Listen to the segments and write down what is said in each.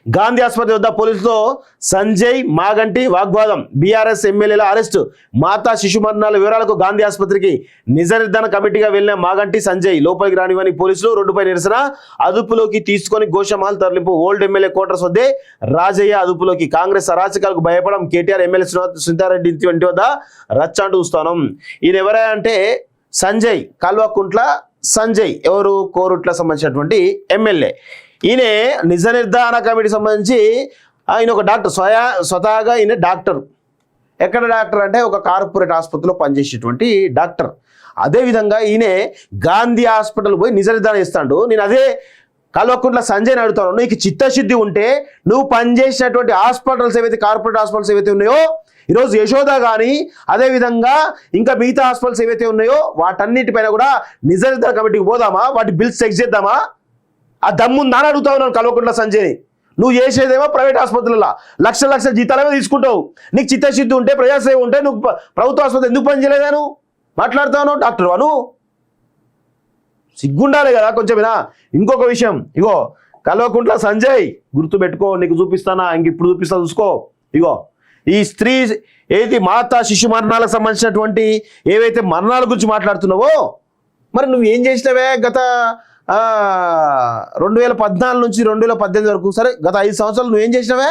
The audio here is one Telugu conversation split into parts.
గాంధీ ఆసుపత్రి వద్ద పోలీసులతో సంజయ్ మాగంటి వాగ్వాదం. బీఆర్ఎస్ ఎమ్మెల్యేల అరెస్టు. మాతా శిశు మరణాల వివరాలకు గాంధీ ఆసుపత్రికి నిజ నిర్ధారణ కమిటీగా వెళ్లిన మాగంటి సంజయ్ లోపలికి రానివని పోలీసులు. రోడ్డుపై నిరసన. అదుపులోకి తీసుకొని గోషమాల్ తరలింపు. ఓల్డ్ ఎమ్మెల్యే క్వార్టర్స్ వద్దే రాజయ్య అదుపులోకి. కాంగ్రెస్ అరాచకాలకు భయపడం. కేటీఆర్ ఎమ్మెల్యే సునీతారెడ్డి ఇంటి వద్ద రచ్చంటూ స్థానం. ఈయన ఎవరా అంటే సంజయ్, కల్వకుంట్ల సంజయ్. ఎవరు? కోరుట్ల సంబంధించినటువంటి ఎమ్మెల్యే. ఈయన నిజ నిర్ధారణ కమిటీ సంబంధించి ఆయన ఒక డాక్టర్, స్వతహాగా ఈయన డాక్టర్. ఎక్కడ డాక్టర్ అంటే ఒక కార్పొరేట్ ఆసుపత్రిలో పనిచేసేటువంటి డాక్టర్. అదేవిధంగా ఈయన గాంధీ హాస్పిటల్ పోయి నిజ నిర్ధారణ ఇస్తాడు. నేను అదే కల్వకుంట్ల సంజయ్ని అడుగుతాను, నీకు చిత్తశుద్ధి ఉంటే నువ్వు పనిచేసినటువంటి హాస్పిటల్స్ ఏవైతే, కార్పొరేట్ హాస్పిటల్స్ ఏవైతే ఉన్నాయో, ఈరోజు యశోద కానీ అదేవిధంగా ఇంకా మిగతా హాస్పిటల్స్ ఏవైతే ఉన్నాయో వాటన్నిటిపైన కూడా నిజ నిర్ధారణ కమిటీకి పోదామా? వాటి బిల్స్ చెక్ చేద్దామా? ఆ దమ్ముందా అని అడుగుతా ఉన్నాను కల్వకుంట్ల సంజయ్. నువ్వు చేసేదేమో ప్రైవేట్ ఆసుపత్రులలో లక్షల జీతాలేమో తీసుకుంటావు. నీకు చిత్తశుద్ధి ఉంటే, ప్రజాసేవ ఉంటే నువ్వు ప్రభుత్వ ఆసుపత్రి ఎందుకు పనిచేయలేదా? నువ్వు మాట్లాడుతావు డాక్టర్ అను, సిగ్గుండాలి కదా కొంచెమేనా. ఇంకొక విషయం, ఇగో కల్వకుంట్ల సంజయ్ గుర్తుపెట్టుకో, నీకు చూపిస్తానా, ఇంక ఇప్పుడు చూపిస్తా చూసుకో. ఇగో ఈ స్త్రీ ఏది మాతా శిశు మరణాలకు సంబంధించినటువంటి ఏవైతే మరణాల గురించి మాట్లాడుతున్నావో, మరి నువ్వు ఏం చేసినావే గత 2014 నుంచి 2018 వరకు? సరే, గత 5 సంవత్సరాలు నువ్వేం చేసినావే?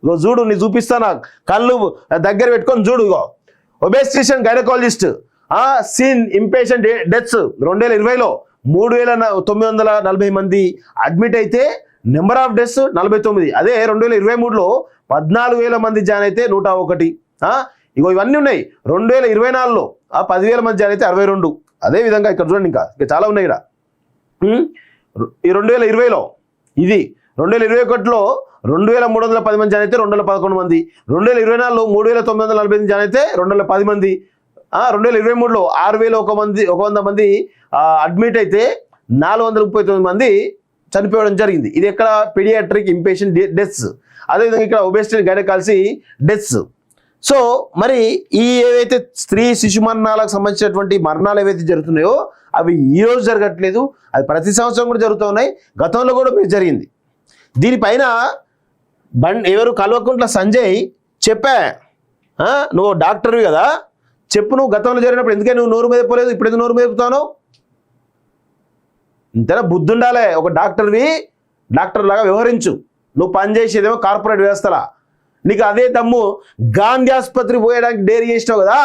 ఇగో చూడు, నీ చూపిస్తానా, కళ్ళు దగ్గర పెట్టుకొని చూడు. ఇగో ఒబెస్ట్రిషన్ గైనకాలజిస్ట్ సీన్ ఇంపేషెంట్ డెత్స్ 2020లో 3940 మంది అడ్మిట్ అయితే నెంబర్ ఆఫ్ డెత్స్ 49. అదే 2023లో 14,000 మంది జాయిన్ అయితే 101. ఇగో ఇవన్నీ ఉన్నాయి. 2024లో 10,000 మంది జాయిన్ అయితే 62. అదేవిధంగా ఇక్కడ చూడండి, ఇంకా చాలా ఉన్నాయి ఇక్కడ. ఈ 2020లో ఇది 2021లో 2,310 మంది జాయిన్ అయితే 211 మంది. 2024లో 3,948 జాయిన్ అయితే 210 మంది. 2023లో 6,100 మంది అడ్మిట్ అయితే 439 మంది చనిపోవడం జరిగింది. ఇది ఎక్కడ? Paediatric inpatient deaths. అదేవిధంగా ఇక్కడ ఒబెసిటీ గైనకాలజీ డెత్స్. సో మరి ఈ ఏవైతే స్త్రీ శిశు మరణాలకు సంబంధించినటువంటి మరణాలు ఏవైతే జరుగుతున్నాయో అవి ఈరోజు జరగట్లేదు, అవి ప్రతి సంవత్సరం కూడా జరుగుతూ ఉన్నాయి. గతంలో కూడా మీరు జరిగింది. దీనిపైన ఎవరు? కల్వకుంట్ల సంజయ్ చెప్పా, నువ్వు డాక్టర్వి కదా, చెప్పు, నువ్వు గతంలో జరిగినప్పుడు ఎందుకే నువ్వు నోరు మీద పోలేదు, ఇప్పుడు ఎందుకు నోరు మేపుతావు? ఇంతేనా బుద్ధి ఉండాలి. ఒక డాక్టర్ లాగా వ్యవహరించు. నువ్వు పనిచేసేదేమో కార్పొరేట్ వ్యవస్థలా. నీకు అదే దమ్ము గాంధీ ఆసుపత్రి పోయడానికి డేరీ చేసినావు కదా,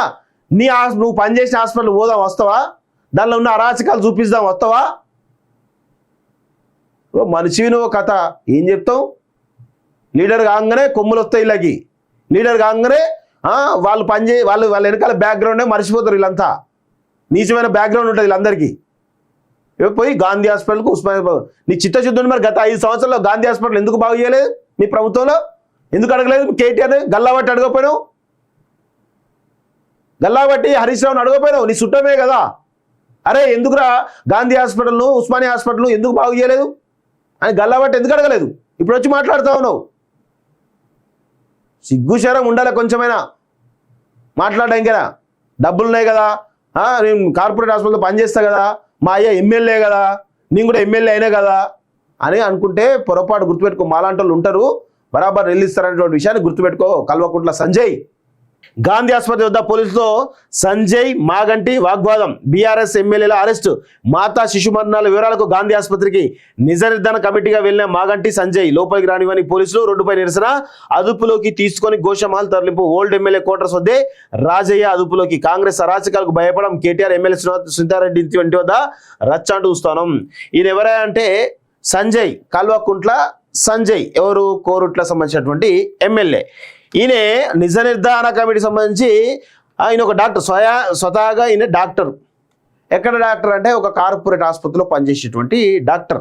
నువ్వు పనిచేసిన హాస్పిటల్ పోదాం వస్తావా? దానిలో ఉన్న అరాచకాలు చూపిస్తాం వస్తావా? మనిషివి నువ్వు కథ ఏం చెప్తావు? లీడర్ కాగానే కొమ్ములు వస్తాయి ఇలాకి. లీడర్ కాగానే వాళ్ళ వెనకాల బ్యాక్గ్రౌండే మర్చిపోతారు. వీళ్ళంతా నీచమైన బ్యాక్గ్రౌండ్ ఉంటుంది వీళ్ళందరికీ. పోయి గాంధీ హాస్పిటల్కు ఉస్మానియా నీ చిత్తశుద్ధి. మరి గత 5 సంవత్సరాల్లో గాంధీ హాస్పిటల్ ఎందుకు బాగు చేయలేదు? మీ ప్రభుత్వంలో ఎందుకు అడగలేదు? కేటీఆర్ని గల్లాబట్టి అడగపోయినావు, గల్లాబట్టి హరీష్ రావుని అడగపోయినావు, నీ చుట్టమే కదా. అరే ఎందుకురా గాంధీ హాస్పిటల్ను, ఉస్మానియా హాస్పిటల్ను ఎందుకు బాగు చేయలేదు అని గల్లాబట్టి ఎందుకు అడగలేదు? ఇప్పుడు వచ్చి మాట్లాడుతూ ఉన్నావు. సిగ్గుశరం ఉండాలి కొంచెమైనా మాట్లాడడానికైనా. డబ్బులు ఉన్నాయి కదా, నేను కార్పొరేట్ హాస్పిటల్లో పనిచేస్తా కదా, మా అయ్య ఎమ్మెల్యే కదా, నేను కూడా ఎమ్మెల్యే అయినా కదా అని అనుకుంటే పొరపాటు. గుర్తుపెట్టుకో, మాలాంటి వాళ్ళు ఉంటారు, బరాబర్ నిలిస్తారనేటువంటి విషయాన్ని గుర్తుపెట్టుకో కల్వకుంట్ల సంజయ్. గాంధీ ఆసుపత్రి వద్ద పోలీసులతో సంజయ్ మాగంటి వాగ్వాదం. బీఆర్ఎస్ ఎమ్మెల్యేల అరెస్టు. మాతా శిశు మరణాల వివరాలకు గాంధీ ఆసుపత్రికి నిజ నిర్ధారణ కమిటీగా వెళ్లిన మాగంటి సంజయ్ లోపలికి రానివని పోలీసులు. రోడ్డుపై నిరసన. అదుపులోకి తీసుకొని గోషమాల్ తరలింపు. ఓల్డ్ ఎమ్మెల్యే క్వార్టర్స్ వద్దే రాజయ్య అదుపులోకి. కాంగ్రెస్ అరాచకాలకు భయపడం. కేటీఆర్ ఎమ్మెల్యే సునీతారెడ్డి ఇంటి వద్ద రచ్చంటూ స్థానం. ఈయన ఎవరా అంటే సంజయ్, కల్వకుంట్ల సంజయ్. ఎవరు? కోరుట్ల సంబంధించినటువంటి ఎమ్మెల్యే. ఈయన నిజ నిర్ధారణ కమిటీ సంబంధించి ఆయన ఒక డాక్టర్, స్వతహాగా ఈయన డాక్టర్. ఎక్కడ డాక్టర్ అంటే ఒక కార్పొరేట్ ఆసుపత్రిలో పనిచేసేటువంటి డాక్టర్.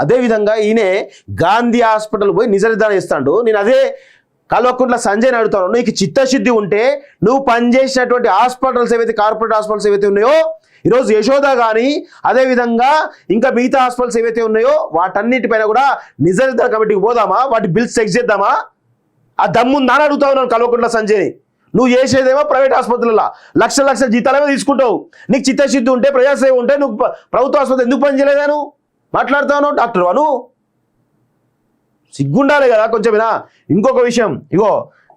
అదేవిధంగా ఈయన గాంధీ హాస్పిటల్ పోయి నిజ నిర్ధారణ ఇస్తాడు. నేను అదే కల్వకుంట్ల సంజయ్ని అడుగుతాను, నీకు చిత్తశుద్ధి ఉంటే నువ్వు పనిచేసినటువంటి హాస్పిటల్స్ ఏవైతే, కార్పొరేట్ హాస్పిటల్స్ ఏవైతే ఉన్నాయో, ఈరోజు యశోద కానీ అదేవిధంగా ఇంకా మిగతా హాస్పిటల్స్ ఏవైతే ఉన్నాయో వాటన్నిటిపైన కూడా నిజ నిర్ధారణ కమిటీకి పోదామా? వాటి బిల్స్ చెక్ చేద్దామా? ఆ దమ్ముందా అని అడుగుతా ఉన్నాను కల్వకుంట్ల సంజయ్ని. నువ్వు చేసేదేమో ప్రైవేట్ ఆసుపత్రులలో లక్షల జీతాలేమో తీసుకుంటావు. నీకు చిత్తశుద్ధి ఉంటే, ప్రజాసేవ ఉంటే నువ్వు ప్రభుత్వ ఆసుపత్రి ఎందుకు పనిచేయలేదా? నువ్వు మాట్లాడుతావు డాక్టర్ అను, సిగ్గుండాలి కదా కొంచెమేనా. ఇంకొక విషయం, ఇగో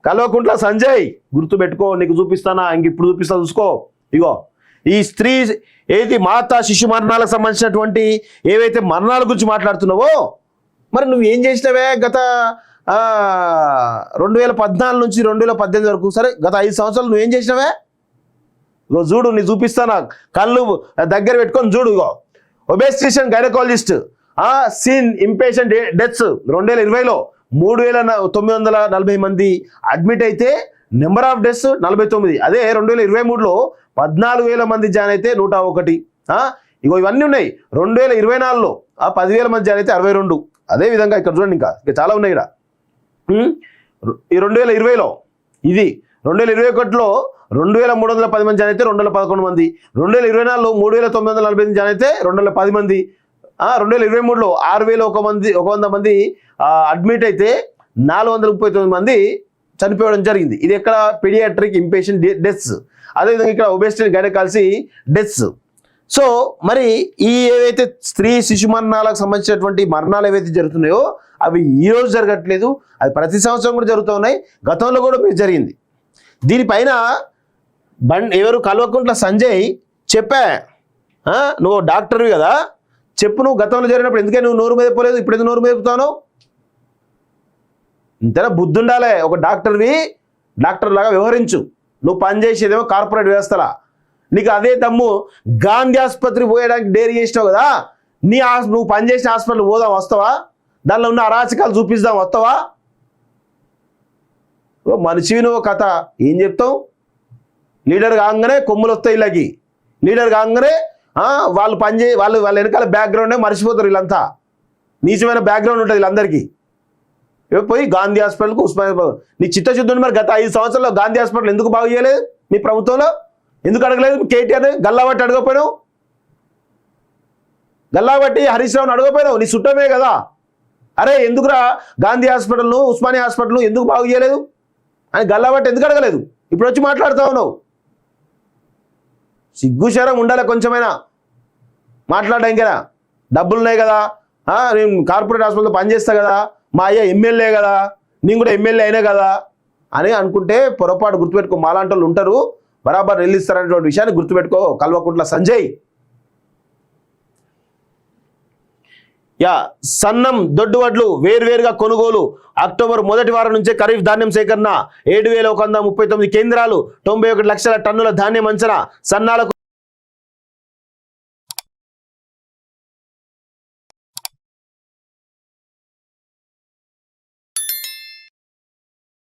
కల్వకుంట్ల సంజయ్ గుర్తుపెట్టుకో, నీకు చూపిస్తానా, ఇంక ఇప్పుడు చూపిస్తా చూసుకో. ఇగో ఈ స్త్రీ ఏది మాతా శిశు మరణాలకు సంబంధించినటువంటి ఏవైతే మరణాల గురించి మాట్లాడుతున్నావో, మరి నువ్వు ఏం చేసినవే గత 2014 నుంచి 2018 వరకు, సరే గత 5 సంవత్సరాలు నువ్వేం చేసినవే? ఇగో చూడు, నీ చూపిస్తానా, కళ్ళు దగ్గర పెట్టుకొని చూడు. ఇగో ఒబెస్టిషియన్ గైనకాలజిస్ట్ సీన్ ఇంపేషెంట్ డెత్స్ 2020లో 3940 మంది అడ్మిట్ అయితే నెంబర్ ఆఫ్ డెత్స్ 49. అదే 2023లో 14,000 మంది జాయిన్ అయితే 101. ఇగో ఇవన్నీ ఉన్నాయి. 2024లో 10,000 మంది జాయిన్ అయితే 62. అదే విధంగా ఇక్కడ చూడండి, ఇంకా చాలా ఉన్నాయి ఇక్కడ. ఈ 2020లో ఇది 2021లో 2,310 మంది జాయిన్ అయితే 211 మంది, 2024లో 3,948 జాయిన్ అయితే 210 మంది, 2023లో 6,100 మంది అడ్మిట్ అయితే 439 మంది చనిపోవడం జరిగింది. ఇది ఎక్కడ? Paediatric inpatient deaths. అదేవిధంగా ఇక్కడ ఒబెసిటీ గైనకాలజీ డెత్స్. సో మరి ఈ ఏవైతే స్త్రీ శిశు మరణాలకు సంబంధించినటువంటి మరణాలు ఏవైతే జరుగుతున్నాయో అవి ఈ రోజు జరగట్లేదు, అవి ప్రతి సంవత్సరం కూడా జరుగుతూ ఉన్నాయి, గతంలో కూడా మీరు జరిగింది. దీనిపైన ఎవరు కల్వకుంట్ల సంజయ్ చెప్పా, నువ్వు డాక్టర్వి కదా, చెప్పు, నువ్వు గతంలో జరిగినప్పుడు ఎందుకే నువ్వు నోరు మెదపలేదు, ఇప్పుడు ఎందుకు నోరు మెదుపుతావు? ఇంతేనా బుద్ధి ఉండాలి. ఒక డాక్టర్వి డాక్టర్ లాగా వ్యవహరించు. నువ్వు పనిచేసేదేమో కార్పొరేట్ వ్యవస్థలా. నీకు అదే దమ్ము గాంధీ ఆసుపత్రి పోయడానికి డేరీ చేసినావు కదా, నువ్వు పనిచేసిన హాస్పిటల్ పోదాం వస్తావా? దానిలో ఉన్న అరాచకాలు చూపిస్తాం వస్తావా? మనిషివి నువ్వు కథ ఏం చెప్తావు? లీడర్ కాగానే కొమ్ములు వస్తాయి ఇలాకి, లీడర్ కాగానే వాళ్ళు వాళ్ళ వెనకాల బ్యాక్గ్రౌండే మర్చిపోతారు. వీళ్ళంతా నీచమైన బ్యాక్గ్రౌండ్ ఉంటుంది వీళ్ళందరికీ. పోయి గాంధీ హాస్పిటల్కి ఉస్మానియా, నీ చిత్తశుద్ధుని మరి గత 5 సంవత్సరాల్లో గాంధీ హాస్పిటల్ ఎందుకు బాగు చేయలేదు? మీ ప్రభుత్వంలో ఎందుకు అడగలేదు? కేటీఆర్ గల్లాబట్టి అడగపోయినావు, గల్లాబట్టి హరీష్ రావుని అడగపోయినావు, నీ చుట్టమే కదా. అరే ఎందుకురా గాంధీ హాస్పిటల్ను ఉస్మానియా హాస్పిటల్ను ఎందుకు బాగు చేయలేదు అని గల్లాబట్టి ఎందుకు అడగలేదు? ఇప్పుడు వచ్చి మాట్లాడుతూ ఉన్నావు. సిగ్గుశరం ఉండాలి కొంచెమైనా మాట్లాడడానికైనా. డబ్బులు ఉన్నాయి కదా, నేను కార్పొరేట్ హాస్పిటల్లో పనిచేస్తా కదా, మా అయ్య ఎమ్మెల్యే కదా, నేను కూడా ఎమ్మెల్యే అయినా కదా అని అనుకుంటే పొరపాటు. గుర్తుపెట్టుకో, మాలాంటి వాళ్ళు ఉంటారు, బరాబర్ నిలిస్తారనేటువంటి విషయాన్ని గుర్తుపెట్టుకో కల్వకుంట్ల సంజయ్. సన్నం దొడ్డువడ్లు వేర్వేరుగా కొనుగోలు. అక్టోబర్ మొదటి వారం నుంచే ఖరీఫ్ ధాన్యం సేకరణ. 7,139 కేంద్రాలు, 91 లక్షల టన్నుల ధాన్యం అంచనా. సన్నాలకు